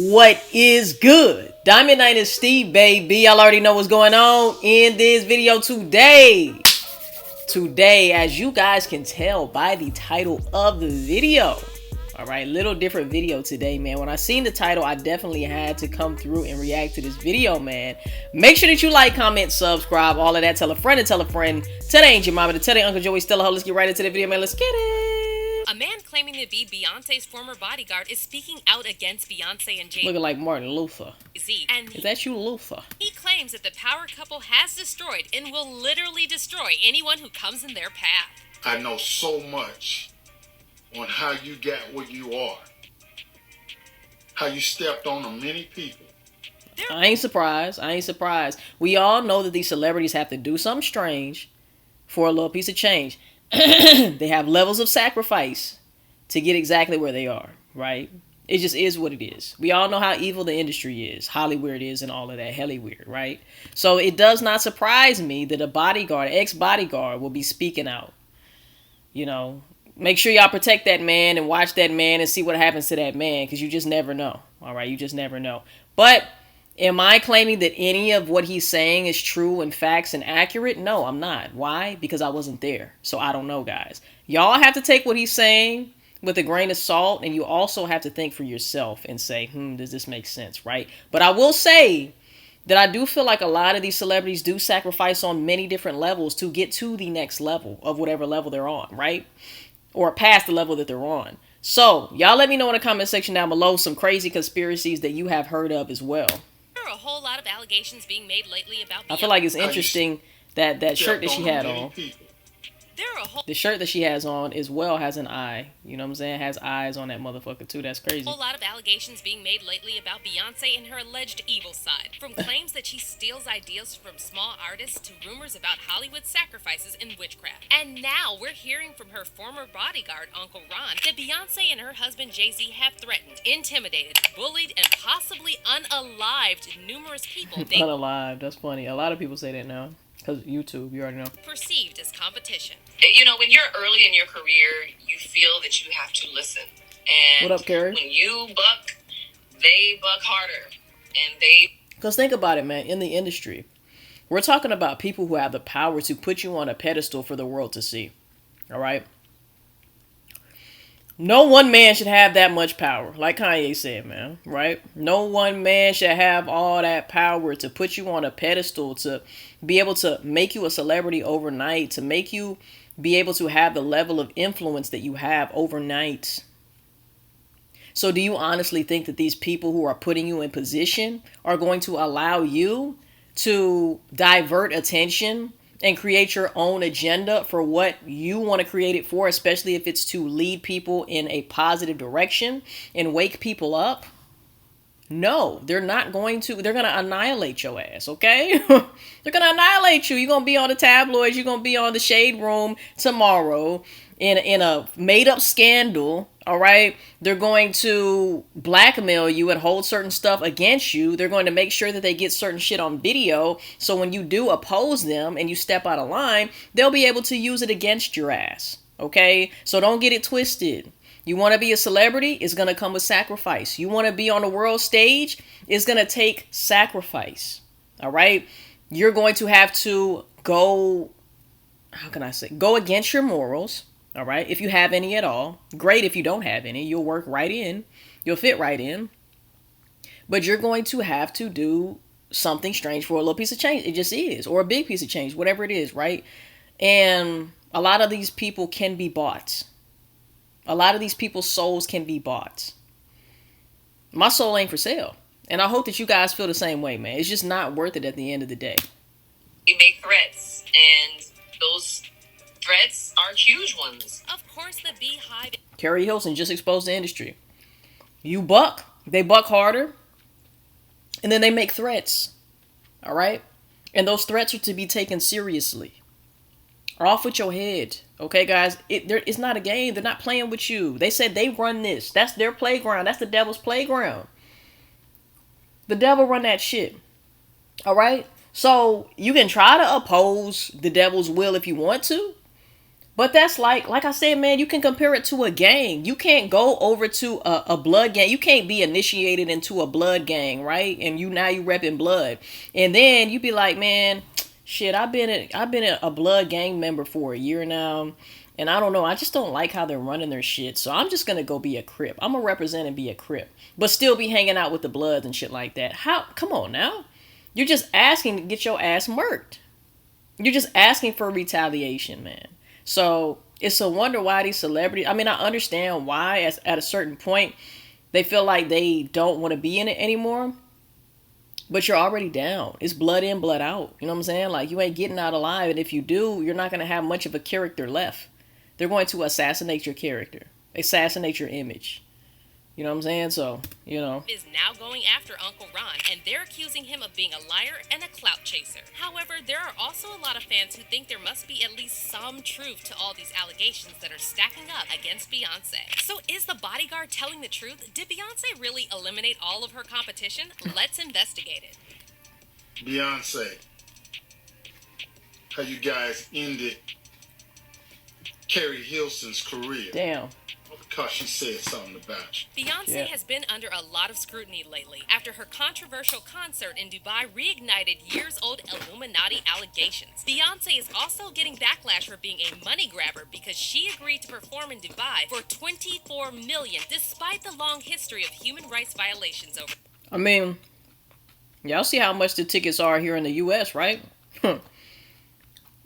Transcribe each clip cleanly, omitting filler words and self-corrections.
What is good? Diamond Dynasty, baby. Y'all already know what's going on in this video today. Today, as you guys can tell by the title of the video. Alright, little different video today, man. When I seen the title, I definitely had to come through and react to this video, man. Make sure that you like, comment, subscribe, all of that. Tell a friend and tell a friend. Tell Aunt Jemima to tell their Uncle Joey, Stella. Let's get right into the video, man. Let's get it. A man claiming to be Beyonce's former bodyguard is speaking out against Beyonce and JayZ. Looking like Martin Luther. And is that you, Luther? He claims that the power couple has destroyed and will literally destroy anyone who comes in their path. I know so much on how you got where you are, how you stepped on many people. I ain't surprised. We all know that these celebrities have to do something strange for a little piece of change. They have levels of sacrifice to get exactly where they are, right? It just is what it is. We all know how evil the industry is, Hollywood is, and all of that, helly weird, right? So it does not surprise me that a bodyguard, ex-bodyguard, will be speaking out. You know, make sure y'all protect that man and watch that man and see what happens to that man, because you just never know, all right? You just never know. But am I claiming that any of what he's saying is true and facts and accurate? No, I'm not. Why? Because I wasn't there. So I don't know, guys. Y'all have to take what he's saying with a grain of salt, and you also have to think for yourself and say, does this make sense, right? But I will say that I do feel like a lot of these celebrities do sacrifice on many different levels to get to the next level of whatever level they're on, right? Or past the level that they're on. So y'all let me know in the comment section down below some crazy conspiracies that you have heard of as well. There are a whole lot of allegations being made lately about Beyonce. I feel like it's interesting that shirt that she had on. The shirt that she has on as well has an eye. You know what I'm saying? Has eyes on that motherfucker too. That's crazy. A whole lot of allegations being made lately about Beyonce and her alleged evil side. From claims that she steals ideas from small artists to rumors about Hollywood sacrifices and witchcraft. And now we're hearing from her former bodyguard, Uncle Ron, that Beyonce and her husband JayZ have threatened, intimidated, bullied, and possibly unalived numerous people. Unalived. That's funny. A lot of people say that now. Because YouTube, you already know. Perceived as competition. You know, when you're early in your career, you feel that you have to listen. And what up, Carrie? When you buck, they buck harder. And they... Because think about it, man. In the industry, we're talking about people who have the power to put you on a pedestal for the world to see. All right? No one man should have that much power, like Kanye said, man, right? No one man should have all that power to put you on a pedestal, to be able to make you a celebrity overnight, to make you be able to have the level of influence that you have overnight. So do you honestly think that these people who are putting you in position are going to allow you to divert attention and create your own agenda for what you want to create it for, especially if it's to lead people in a positive direction and wake people up? No, they're not going to. They're going to annihilate your ass, okay? They're going to annihilate you. You're going to be on the tabloids. You're going to be on the Shade Room tomorrow in a made-up scandal, all right? They're going to blackmail you and hold certain stuff against you. They're going to make sure that they get certain shit on video, so when you do oppose them and you step out of line, they'll be able to use it against your ass, okay? So don't get it twisted. You want to be a celebrity? It's going to come with sacrifice. You want to be on the world stage? It's going to take sacrifice, all right? You're going to have to go, go against your morals. All right. If you have any at all, great. If you don't have any, you'll work right in. You'll fit right in. But you're going to have to do something strange for a little piece of change. It just is. Or a big piece of change, whatever it is. Right. And a lot of these people can be bought. A lot of these people's souls can be bought. My soul ain't for sale. And I hope that you guys feel the same way, man. It's just not worth it at the end of the day. We make threats, and those threats are huge ones. Of course, the Beehive. Carrie Hilson just exposed the industry. You buck, they buck harder, and then they make threats. All right? And those threats are to be taken seriously. Off with your head. Okay, guys? It's not a game. They're not playing with you. They said they run this. That's their playground. That's the devil's playground. The devil run that shit. All right? So you can try to oppose the devil's will if you want to. But that's like I said, man, you can compare it to a gang. You can't go over to a blood gang. You can't be initiated into a blood gang, right? And now you repping blood. And then you be like, man, shit, I've been a blood gang member for a year now. And I don't know, I just don't like how they're running their shit. So I'm just gonna go be a Crip. I'm gonna represent and be a Crip. But still be hanging out with the Bloods and shit like that. How? Come on now. You're just asking to get your ass murked. You're just asking for retaliation, man. So it's a wonder why these celebrities, I mean, I understand why at a certain point they feel like they don't want to be in it anymore. But you're already down. It's blood in, blood out. You know what I'm saying? Like, you ain't getting out alive. And if you do, you're not going to have much of a character left. They're going to assassinate your character. Assassinate your image. You know what I'm saying? So, you know. Is now going after Uncle Ron, and they're accusing him of being a liar and a clout chaser. However, there are also a lot of fans who think there must be at least some truth to all these allegations that are stacking up against Beyonce. So is the Bodyguard telling the truth? Did Beyonce really eliminate all of her competition? Let's investigate it. Beyonce, how you guys ended Carrie Hilson's career. Damn. Because she said something about you. Beyonce has been under a lot of scrutiny lately after her controversial concert in Dubai reignited years-old Illuminati allegations. Beyonce is also getting backlash for being a money grabber because she agreed to perform in Dubai for $24 million despite the long history of human rights violations over. I mean, y'all see how much the tickets are here in the U.S., right?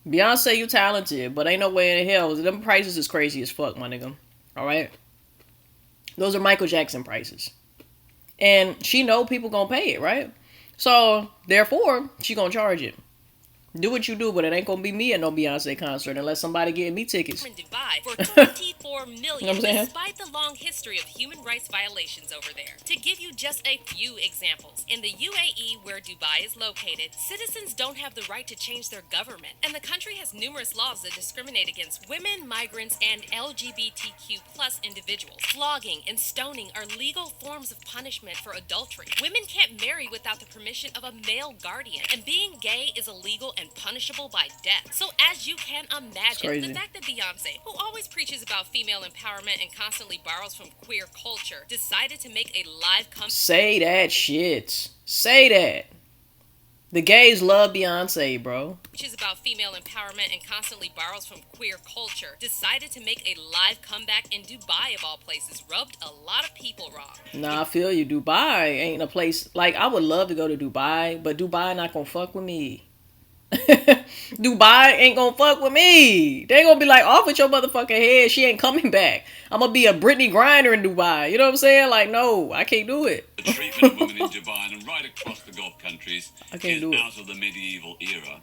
Beyonce, you talented, but ain't no way in hell. Them prices is crazy as fuck, my nigga. All right, those are Michael Jackson prices, and she know people gonna pay it, right? So therefore, she gonna charge it. Do what you do, but it ain't gonna be me at no Beyonce concert unless somebody get me tickets. In Dubai for $24 million, you know what I'm saying? Despite the long history of human rights violations over there. To give you just a few examples, in the UAE, where Dubai is located, citizens don't have the right to change their government, and the country has numerous laws that discriminate against women, migrants, and LGBTQ plus individuals. Flogging and stoning are legal forms of punishment for adultery. Women can't marry without the permission of a male guardian, and being gay is illegal and punishable by death. So as you can imagine, the fact that Beyonce, who always preaches about female empowerment and constantly borrows from queer culture, decided to make a live comeback. Say that shit. Say that. The gays love Beyonce, bro. Which is about female empowerment and constantly borrows from queer culture, decided to make a live comeback in Dubai of all places, rubbed a lot of people wrong. Nah, I feel you. Dubai ain't a place, like, I would love to go to Dubai, but Dubai not gonna fuck with me. Dubai ain't gonna fuck with me. They gonna be like, off with your motherfucking head. She ain't coming back. I'm gonna be a Britney Griner in Dubai. You know what I'm saying? Like, no, I can't do it. The treatment of women in Dubai and right across the Gulf countries is out of the medieval era.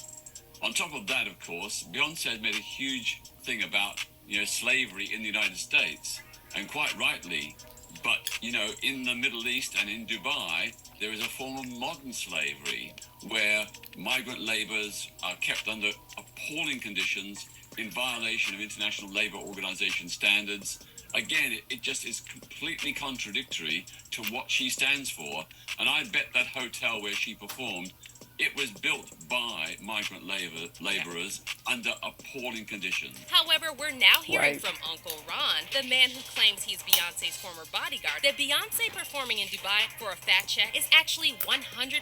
On top of that, of course, Beyonce has made a huge thing about, slavery in the United States, and quite rightly. But, in the Middle East and in Dubai, there is a form of modern slavery where migrant laborers are kept under appalling conditions in violation of International Labour Organization standards. Again, it just is completely contradictory to what she stands for. And I bet that hotel where she performed, it was built by migrant laborers under appalling conditions. However, we're now hearing from Uncle Ron, the man who claims he's Beyonce's former bodyguard, that Beyonce performing in Dubai for a fat check is actually 100%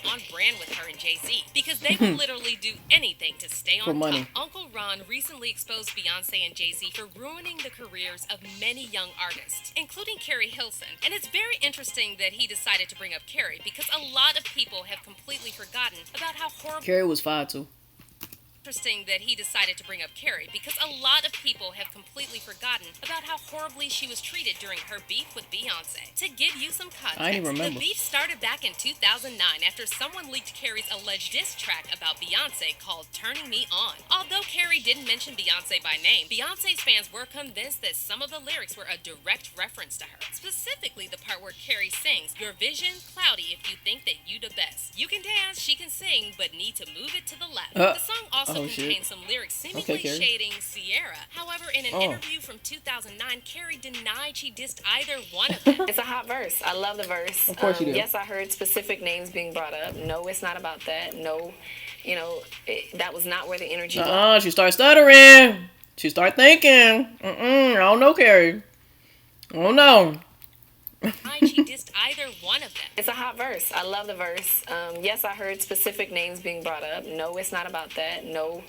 on brand with her and JayZ, because they will literally do anything to stay on top. Uncle Ron recently exposed Beyonce and JayZ for ruining the careers of many young artists, including Carrie Hilson. And it's very interesting that he decided to bring up Carrie, because a lot of people have completely forgotten about how horrible Carrie was fire too. Interesting that he decided to bring up Carrie, because a lot of people have completely forgotten about how horribly she was treated during her beef with Beyonce. To give you some context, the beef started back in 2009 after someone leaked Carrie's alleged diss track about Beyonce called Turning Me On. Although Carrie didn't mention Beyonce by name, Beyonce's fans were convinced that some of the lyrics were a direct reference to her. Specifically the part where Carrie sings, "Your vision cloudy if you think that you the best. You can dance, she can sing, but need to move it to the left." The song also contains some lyrics seemingly shading Sierra. However, in an interview from 2009, Carrie denied she dissed either one of them. It's a hot verse. I love the verse. Of course you do. Yes, I heard specific names being brought up. No, it's not about that. No, that was not where the energy was. She started stuttering. She start thinking, I don't know, Carrie. I don't know. She dissed either one of them. It's a hot verse. I love the verse. Yes, I heard specific names being brought up. No, it's not about that. No,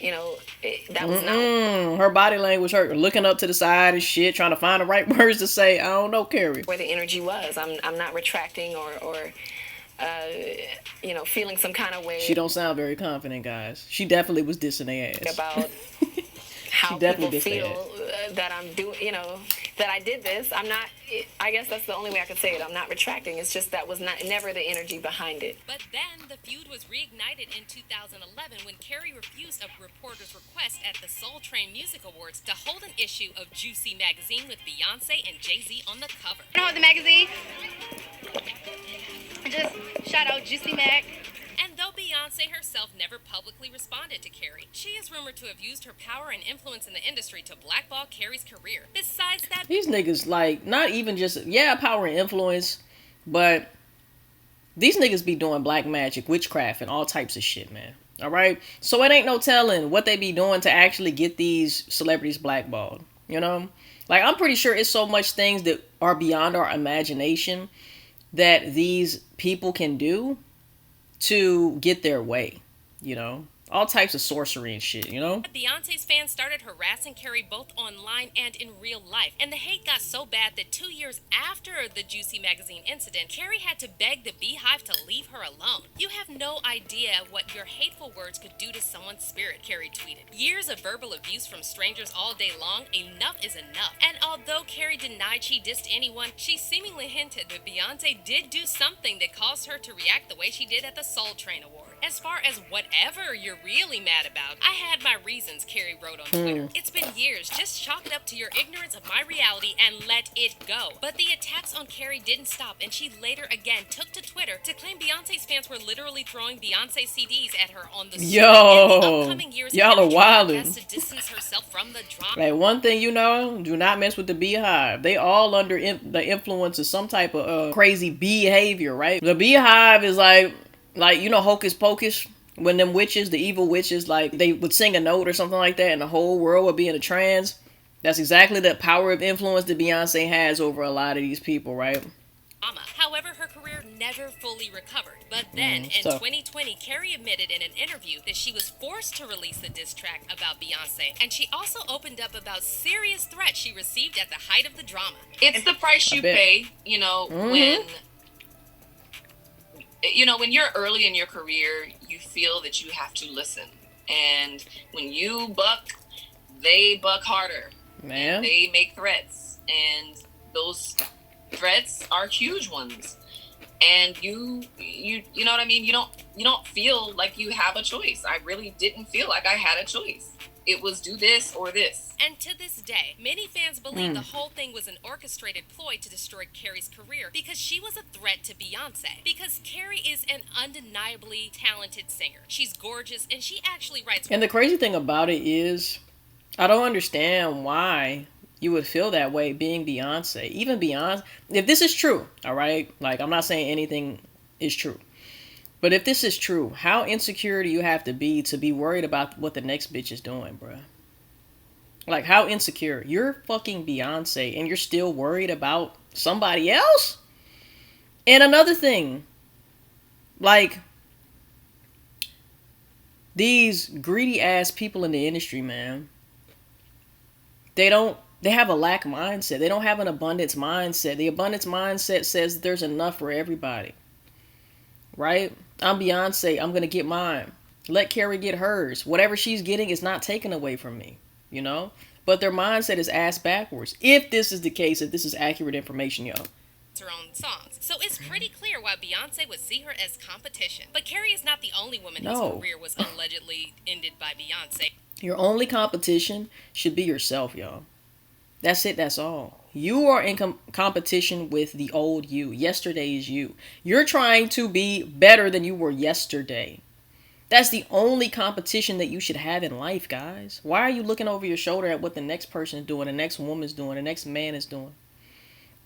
that was not. Her body language, her looking up to the side and shit, trying to find the right words to say. I don't know, Carrie. Where the energy was. I'm not retracting or feeling some kind of way. She don't sound very confident, guys. She definitely was dissing their ass. About how people feel that I'm doing, that I did this. I'm not, I guess that's the only way I could say it. I'm not retracting. It's just that was never the energy behind it. But then the feud was reignited in 2011 when Carrie refused a reporter's request at the Soul Train Music Awards to hold an issue of Juicy magazine with Beyonce and JayZ on the cover. Hold the magazine. Just shout out Juicy Mag. And though Beyonce herself never publicly responded to Carrie, she is rumored to have used her power and influence in the industry to blackball Carrie's career. Besides that, these niggas, like, not even just, power and influence, but these niggas be doing black magic, witchcraft, and all types of shit, man. All right? So it ain't no telling what they be doing to actually get these celebrities blackballed, you know? Like, I'm pretty sure it's so much things that are beyond our imagination that these people can do to get their way, all types of sorcery and shit, Beyonce's fans started harassing Carrie both online and in real life, and the hate got so bad that 2 years after the Juicy magazine incident, Carrie had to beg the Beehive to leave her alone. You have no idea what your hateful words could do to someone's spirit, Carrie tweeted. Years of verbal abuse from strangers all day long, enough is enough. And although Carrie denied she dissed anyone, she seemingly hinted that Beyonce did do something that caused her to react the way she did at the Soul Train Award. As far as whatever you're really mad about, I had my reasons, Carrie wrote on Twitter. It's been years, just chalk it up to your ignorance of my reality and let it go. But the attacks on Carrie didn't stop, and she later again took to Twitter to claim Beyonce's fans were literally throwing Beyonce CDs at her on the street. Yo, the upcoming years, y'all are wildin'. To distance herself from the drama. Like, one thing do not mess with the Beehive. They all under the influence of some type of crazy behavior, right? The Beehive is like Hocus Pocus, when them witches, the evil witches, like, they would sing a note or something like that and the whole world would be in a trance. That's exactly the power of influence that Beyonce has over a lot of these people, right? However, her career never fully recovered. But then, in 2020, Carrie admitted in an interview that she was forced to release the diss track about Beyonce. And she also opened up about serious threats she received at the height of the drama. It's the price you pay, when you're early in your career, you feel that you have to listen. And when you buck, they buck harder. Man. And they make threats. And those threats are huge ones. And you know what I mean? You don't feel like you have a choice. I really didn't feel like I had a choice. It was do this or this. And to this day, many fans believe the whole thing was an orchestrated ploy to destroy Carrie's career because she was a threat to Beyonce. Because Carrie is an undeniably talented singer. She's gorgeous and she actually writes. And the crazy thing about it is, I don't understand why you would feel that way being Beyonce. Even Beyonce, if this is true, all right? Like, I'm not saying anything is true. But if this is true, how insecure do you have to be worried about what the next bitch is doing, bruh? Like, how insecure? You're fucking Beyonce and you're still worried about somebody else? And another thing, like, these greedy ass people in the industry, man, they have a lack mindset. They don't have an abundance mindset. The abundance mindset says there's enough for everybody. Right? I'm Beyonce. I'm going to get mine. Let Carrie get hers. Whatever she's getting is not taken away from me. But their mindset is ass backwards. If this is the case, if this is accurate information, yo. Her own songs. So it's pretty clear why Beyonce would see her as competition. But Carrie is not the only woman whose career was allegedly ended by Beyonce. Your only competition should be yourself, y'all. That's it. That's all. You are in competition with the old you. Yesterday's you. You're trying to be better than you were yesterday. That's the only competition that you should have in life, guys. Why are you looking over your shoulder at what the next person is doing, the next woman's doing, the next man is doing?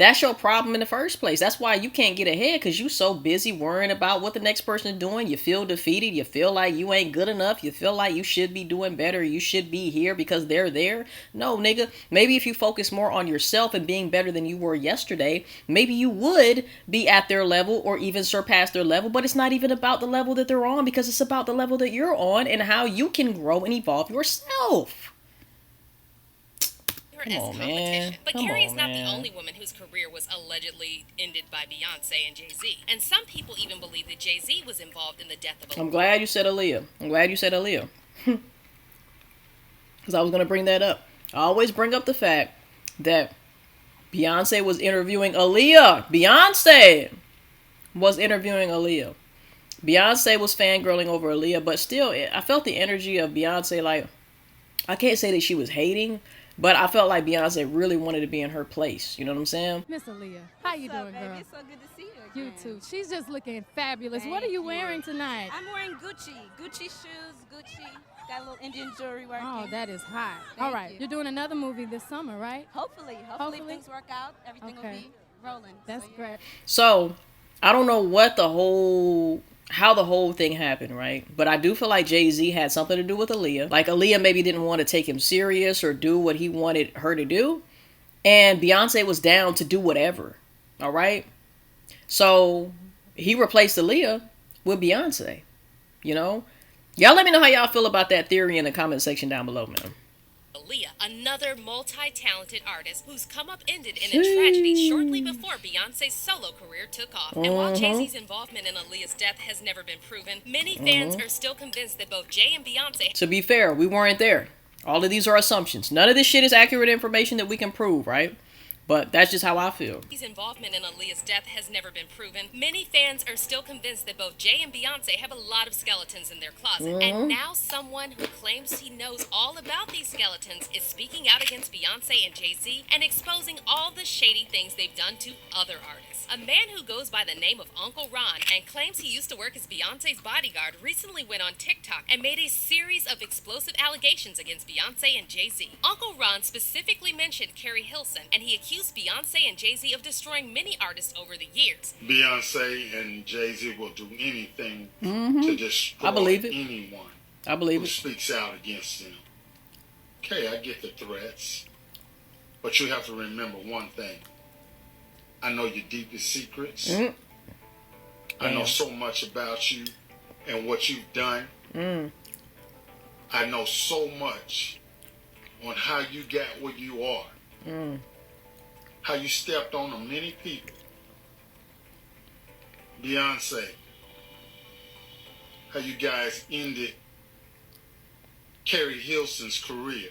That's your problem in the first place. That's why you can't get ahead, because you so busy worrying about what the next person is doing. You feel defeated. You feel like you ain't good enough. You feel like you should be doing better. You should be here because they're there. No, nigga. Maybe if you focus more on yourself and being better than you were yesterday, maybe you would be at their level or even surpass their level. But it's not even about the level that they're on, because it's about the level that you're on and how you can grow and evolve yourself. Come on, man. But Carrie is not the only woman whose career was allegedly ended by Beyonce and JayZ. And some people even believe that JayZ was involved in the death of Aaliyah. I'm glad you said Aaliyah. Because I was going to bring that up. I always bring up the fact that Beyonce was interviewing Aaliyah. Beyonce was interviewing Aaliyah. Beyonce was fangirling over Aaliyah, but still, I felt the energy of Beyonce. Like, I can't say that she was hating, but I felt like Beyonce really wanted to be in her place. You know what I'm saying? Miss Aaliyah, how you doing, girl? It's so good to see you again. You too. She's just looking fabulous. What are you wearing tonight? I'm wearing Gucci. Gucci shoes, Gucci. Got a little Indian jewelry working. Oh, that is hot. Thank All right. you. You're doing another movie this summer, right? Hopefully things work out. Everything will be rolling. That's great. So, I don't know how the whole thing happened, right? But I do feel like JayZ had something to do with Aaliyah. Like, Aaliyah maybe didn't want to take him serious or do what he wanted her to do. And Beyonce was down to do whatever. All right? So, he replaced Aaliyah with Beyonce. You know? Y'all let me know how y'all feel about that theory in the comment section down below, man. Aaliyah, another multi-talented artist whose come-up ended in a tragedy shortly before Beyonce's solo career took off. And while JayZ's involvement in Aaliyah's death has never been proven, many fans are still convinced that both Jay and Beyonce... To be fair, we weren't there. All of these are assumptions. None of this shit is accurate information that we can prove, right? But that's just how I feel. His involvement in Aaliyah's death has never been proven. Many fans are still convinced that both Jay and Beyonce have a lot of skeletons in their closet. And now someone who claims he knows all about these skeletons is speaking out against Beyonce and JayZ and exposing all the shady things they've done to other artists. A man who goes by the name of Uncle Ron and claims he used to work as Beyonce's bodyguard recently went on TikTok and made a series of explosive allegations against Beyonce and JayZ. Uncle Ron specifically mentioned Carrie Hilson, and he accused Beyonce and JayZ of destroying many artists over the years. Beyonce and JayZ will do anything to destroy anyone who speaks out against them. Okay, I get the threats, but you have to remember one thing. I know your deepest secrets. I know so much about you and what you've done. I know so much on how you got where you are. How you stepped on many people. Beyonce, how you guys ended Carrie Hilson's career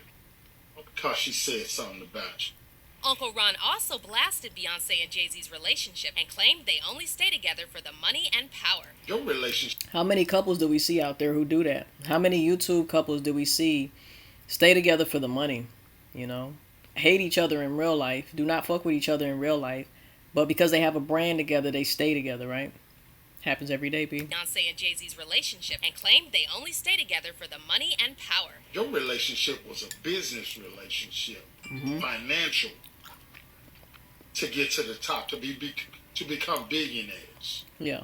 because she said something about you. Uncle Ron also blasted Beyonce and JayZ's relationship and claimed they only stay together for the money and power. Your relationship. How many couples do we see out there who do that? How many YouTube couples do we see stay together for the money? You know? Hate each other in real life, do not fuck with each other in real life, but because they have a brand together, they stay together, right? Happens every day, B. Beyonce and JayZ's relationship and claimed they only stay together for the money and power. Your relationship was a business relationship, financial, to get to the top, to become billionaires. Yeah.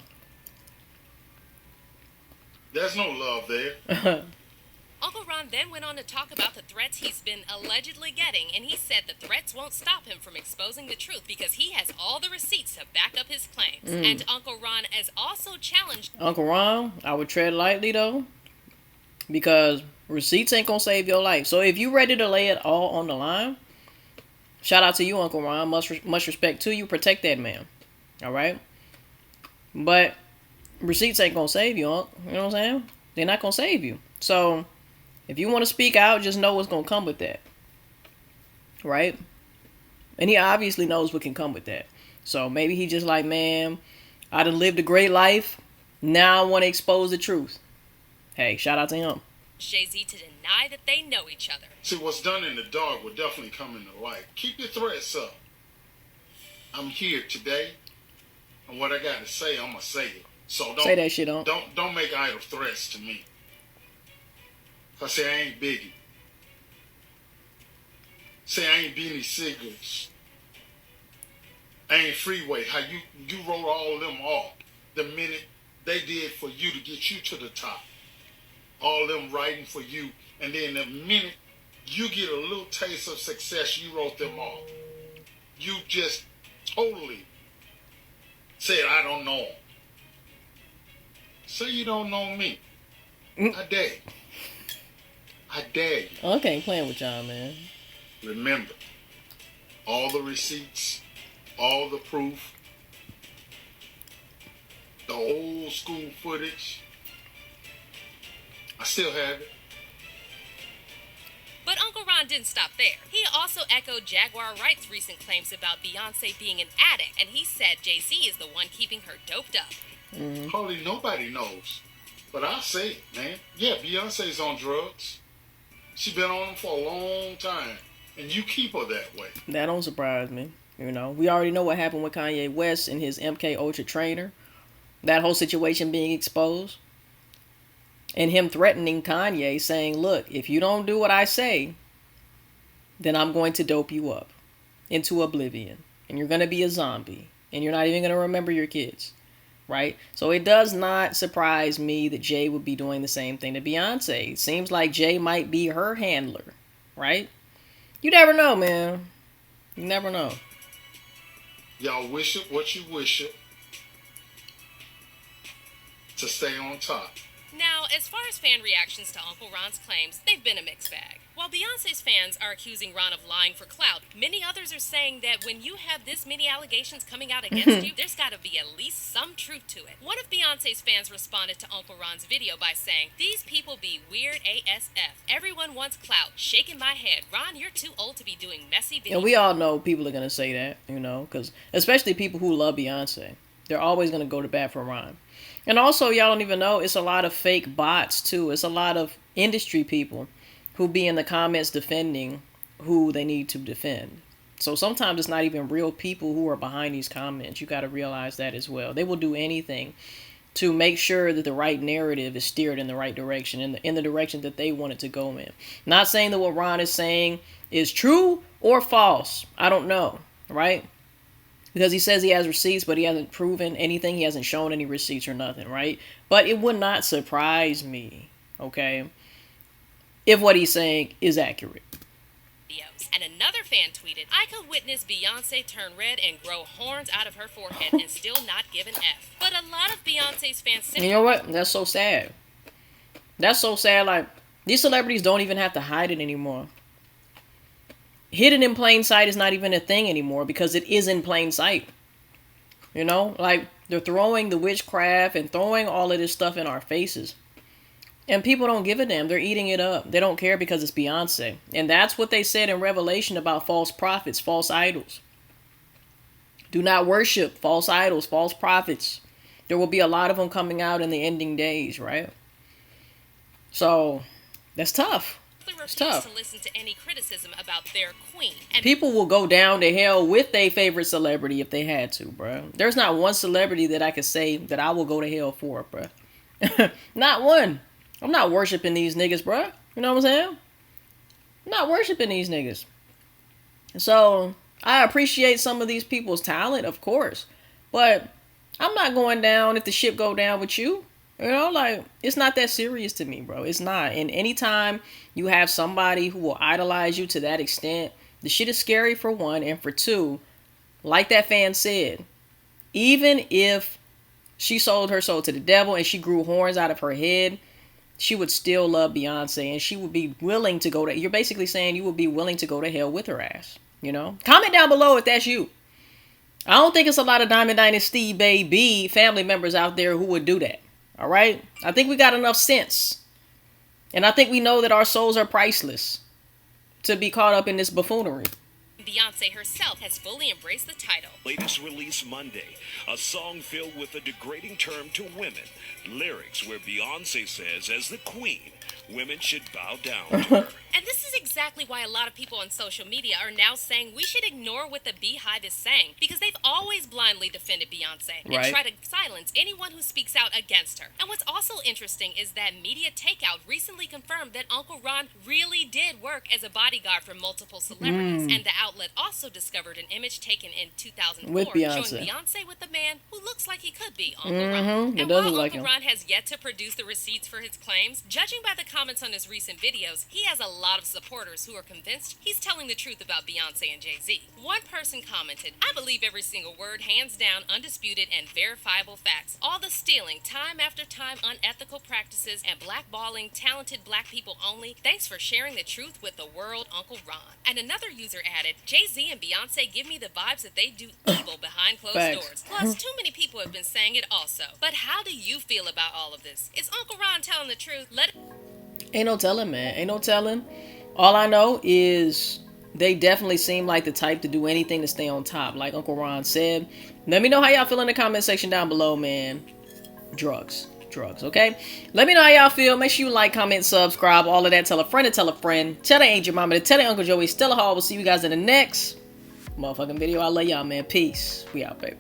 There's no love there. Uncle Ron then went on to talk about the threats he's been allegedly getting, and he said the threats won't stop him from exposing the truth because he has all the receipts to back up his claims. And Uncle Ron has also challenged... Uncle Ron, I would tread lightly, though, because receipts ain't gonna save your life. So if you ready to lay it all on the line, shout out to you, Uncle Ron. Much respect to you. Protect that man. All right? But receipts ain't gonna save you, Unc. You know what I'm saying? They're not gonna save you. So... if you want to speak out, just know what's going to come with that. Right? And he obviously knows what can come with that. So maybe he just like, man, I done lived a great life. Now I want to expose the truth. Hey, shout out to him. JayZ to deny that they know each other. See, what's done in the dark will definitely come into light. Keep your threats up. I'm here today. And what I got to say, I'm going to say it. So don't say that shit on. Don't make idle threats to me. I say I ain't Biggie. Say I ain't Beanie Siegels. Ain't Freeway, how you wrote all them off the minute they did for you to get you to the top. All them writing for you, and then the minute you get a little taste of success, you wrote them off. You just totally said, I don't know him. Say you don't know me. I dare you. I dare you. Oh, I can't play with y'all, man. Remember, all the receipts, all the proof, the old school footage, I still have it. But Uncle Ron didn't stop there. He also echoed Jaguar Wright's recent claims about Beyonce being an addict, and he said JayZ is the one keeping her doped up. Hardly nobody knows. But I say it, man. Yeah, Beyonce's on drugs. She been on them for a long time. And you keep her that way. That don't surprise me. You know, we already know what happened with Kanye West and his MK Ultra trainer. That whole situation being exposed. And him threatening Kanye, saying, look, if you don't do what I say, then I'm going to dope you up into oblivion. And you're going to be a zombie. And you're not even going to remember your kids. Right? So it does not surprise me that Jay would be doing the same thing to Beyonce. It seems like Jay might be her handler. Right? You never know, man. You never know. Y'all wish it what you wish it to stay on top. Now, as far as fan reactions to Uncle Ron's claims, they've been a mixed bag. While Beyonce's fans are accusing Ron of lying for clout, many others are saying that when you have this many allegations coming out against you, there's got to be at least some truth to it. One of Beyonce's fans responded to Uncle Ron's video by saying, "These people be weird ASF. Everyone wants clout. Shaking my head. Ron, you're too old to be doing messy videos." And we all know people are going to say that, you know, because especially people who love Beyonce. They're always going to go to bat for Ron. And also, y'all don't even know, it's a lot of fake bots, too. It's a lot of industry people who be in the comments defending who they need to defend. So sometimes it's not even real people who are behind these comments. You got to realize that as well. They will do anything to make sure that the right narrative is steered in the right direction, in the direction that they want it to go in. Not saying that what Ron is saying is true or false. I don't know, right? Because he says he has receipts, but he hasn't proven anything. He hasn't shown any receipts or nothing, right? But it would not surprise me, okay, if what he's saying is accurate. And another fan tweeted, "I could witness Beyonce turn red and grow horns out of her forehead and still not give an F." But a lot of Beyonce's fans... You know what? That's so sad. That's so sad. Like, these celebrities don't even have to hide it anymore. Hidden in plain sight is not even a thing anymore because it is in plain sight. You know, like they're throwing the witchcraft and throwing all of this stuff in our faces. And people don't give a damn. They're eating it up. They don't care because it's Beyonce. And that's what they said in Revelation about false prophets, false idols. Do not worship false idols, false prophets. There will be a lot of them coming out in the ending days, right? So that's tough. It's tough. To listen to any criticism about their queen. And people will go down to hell with their favorite celebrity if they had to, bro. There's not one celebrity that I could say that I will go to hell for, bro. Not one. I'm not worshiping these niggas, bro. You know what I'm saying? I'm not worshiping these niggas. So I appreciate some of these people's talent, of course. But I'm not going down if the ship go down with you. You know, like, it's not that serious to me, bro. It's not. And anytime you have somebody who will idolize you to that extent, the shit is scary for one. And for two, like that fan said, even if she sold her soul to the devil and she grew horns out of her head, she would still love Beyonce and she would be willing to go to... You're basically saying you would be willing to go to hell with her ass, you know? Comment down below if that's you. I don't think it's a lot of Diamond Dynasty baby family members out there who would do that. All right? I think we got enough sense. And I think we know that our souls are priceless to be caught up in this buffoonery. Beyonce herself has fully embraced the title. Latest release Monday, a song filled with a degrading term to women. Lyrics where Beyonce says, as the queen, women should bow down to her. And this is exactly why a lot of people on social media are now saying we should ignore what the Beehive is saying, because they've always blindly defended Beyonce and try to silence anyone who speaks out against her. And what's also interesting is that Media Takeout recently confirmed that Uncle Ron really did work as a bodyguard for multiple celebrities, and the outlet outlet also discovered an image taken in 2004 with Beyonce. showing Beyonce with a man who looks like he could be Uncle Ron. And while Uncle Ron has yet to produce the receipts for his claims, judging by the comments on his recent videos, he has a lot of supporters who are convinced he's telling the truth about Beyonce and JayZ. One person commented, "I believe every single word, hands down, undisputed and verifiable facts. All the stealing, time after time, unethical practices, and blackballing talented black people only. Thanks for sharing the truth with the world, Uncle Ron." And another user added, "JayZ and Beyonce give me the vibes that they do evil behind closed doors. Plus, too many people have been saying it also. But how do you feel about all of this? Is Uncle Ron telling the truth? Ain't no telling, man. Ain't no telling. All I know is they definitely seem like the type to do anything to stay on top. Like Uncle Ron said. Let me know how y'all feel in the comment section down below, man. Drugs, okay? Let me know how y'all feel. Make sure you like, comment, subscribe, all of that. Tell a friend to tell a friend. Tell the Angel Mama to tell the Uncle Joey. Stella Hall. We'll see you guys in the next motherfucking video. I love y'all, man. Peace. We out, baby.